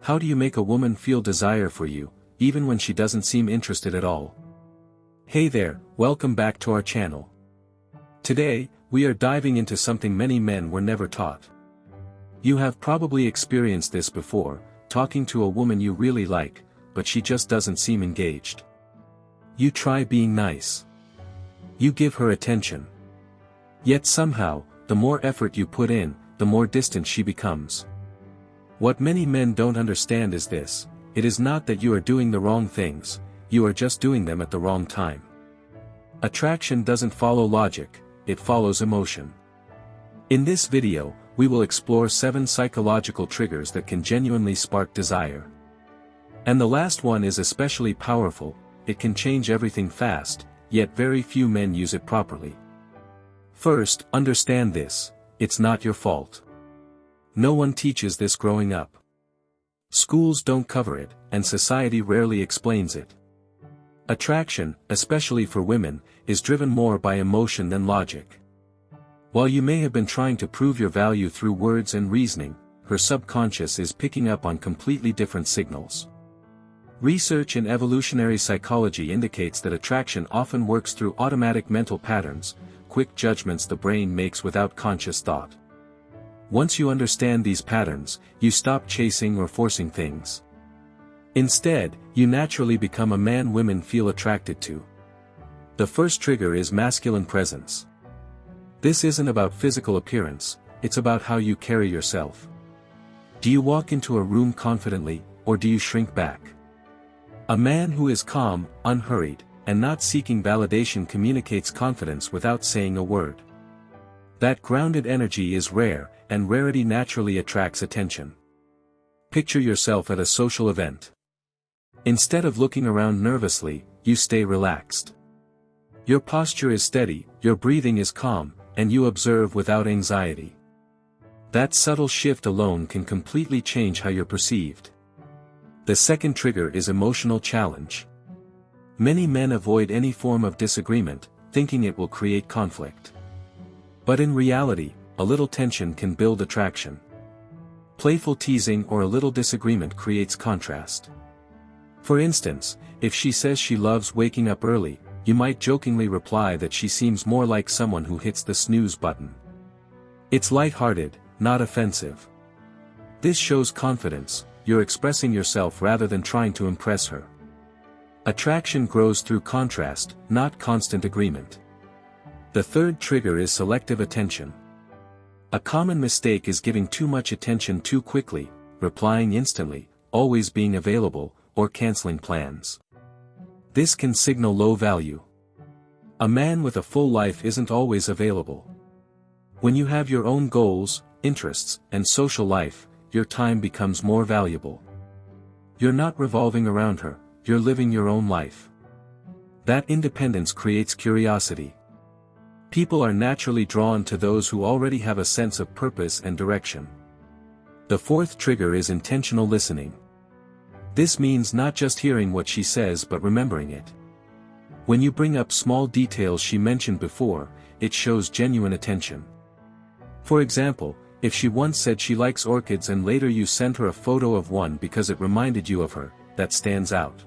How do you make a woman feel desire for you, even when she doesn't seem interested at all? Hey there, welcome back to our channel. Today, we are diving into something many men were never taught. You have probably experienced this before, talking to a woman you really like, but she just doesn't seem engaged. You try being nice. You give her attention. Yet somehow, the more effort you put in, the more distant she becomes. What many men don't understand is this: it is not that you are doing the wrong things, you are just doing them at the wrong time. Attraction doesn't follow logic, it follows emotion. In this video, we will explore 7 psychological triggers that can genuinely spark desire. And the last one is especially powerful. It can change everything fast, yet very few men use it properly. First, understand this: it's not your fault. No one teaches this growing up. Schools don't cover it, and society rarely explains it. Attraction, especially for women, is driven more by emotion than logic. While you may have been trying to prove your value through words and reasoning, her subconscious is picking up on completely different signals. Research in evolutionary psychology indicates that attraction often works through automatic mental patterns, quick judgments the brain makes without conscious thought. Once you understand these patterns, you stop chasing or forcing things. Instead, you naturally become a man women feel attracted to. The first trigger is masculine presence. This isn't about physical appearance, it's about how you carry yourself. Do you walk into a room confidently, or do you shrink back? A man who is calm, unhurried, and not seeking validation communicates confidence without saying a word. That grounded energy is rare, and rarity naturally attracts attention. Picture yourself at a social event. Instead of looking around nervously, you stay relaxed. Your posture is steady, your breathing is calm, and you observe without anxiety. That subtle shift alone can completely change how you're perceived. The second trigger is emotional challenge. Many men avoid any form of disagreement, thinking it will create conflict. But in reality, a little tension can build attraction. Playful teasing or a little disagreement creates contrast. For instance, if she says she loves waking up early, you might jokingly reply that she seems more like someone who hits the snooze button. It's lighthearted, not offensive. This shows confidence, you're expressing yourself rather than trying to impress her. Attraction grows through contrast, not constant agreement. The third trigger is selective attention. A common mistake is giving too much attention too quickly, replying instantly, always being available, or canceling plans. This can signal low value. A man with a full life isn't always available. When you have your own goals, interests, and social life, your time becomes more valuable. You're not revolving around her, you're living your own life. That independence creates curiosity. People are naturally drawn to those who already have a sense of purpose and direction. The fourth trigger is intentional listening. This means not just hearing what she says but remembering it. When you bring up small details she mentioned before, it shows genuine attention. For example, if she once said she likes orchids and later you sent her a photo of one because it reminded you of her, that stands out.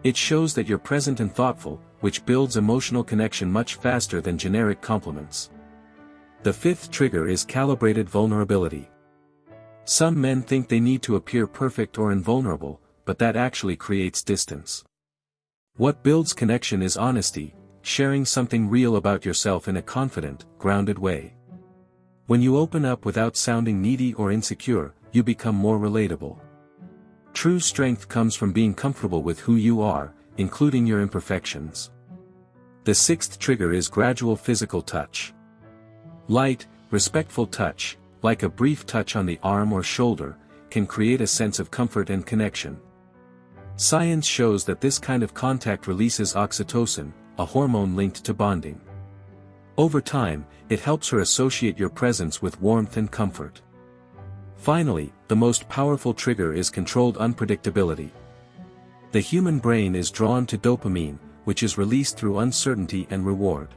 It shows that you're present and thoughtful, which builds emotional connection much faster than generic compliments. The fifth trigger is calibrated vulnerability. Some men think they need to appear perfect or invulnerable, but that actually creates distance. What builds connection is honesty, sharing something real about yourself in a confident, grounded way. When you open up without sounding needy or insecure, you become more relatable. True strength comes from being comfortable with who you are, including your imperfections. The sixth trigger is gradual physical touch. Light, respectful touch, like a brief touch on the arm or shoulder, can create a sense of comfort and connection. Science shows that this kind of contact releases oxytocin, a hormone linked to bonding. Over time, it helps her associate your presence with warmth and comfort. Finally, the most powerful trigger is controlled unpredictability. The human brain is drawn to dopamine, which is released through uncertainty and reward.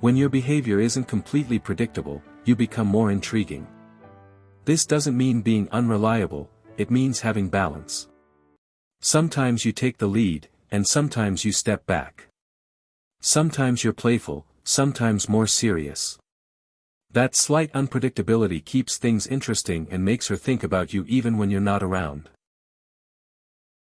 When your behavior isn't completely predictable, you become more intriguing. This doesn't mean being unreliable, it means having balance. Sometimes you take the lead, and sometimes you step back. Sometimes you're playful, sometimes more serious. That slight unpredictability keeps things interesting and makes her think about you even when you're not around.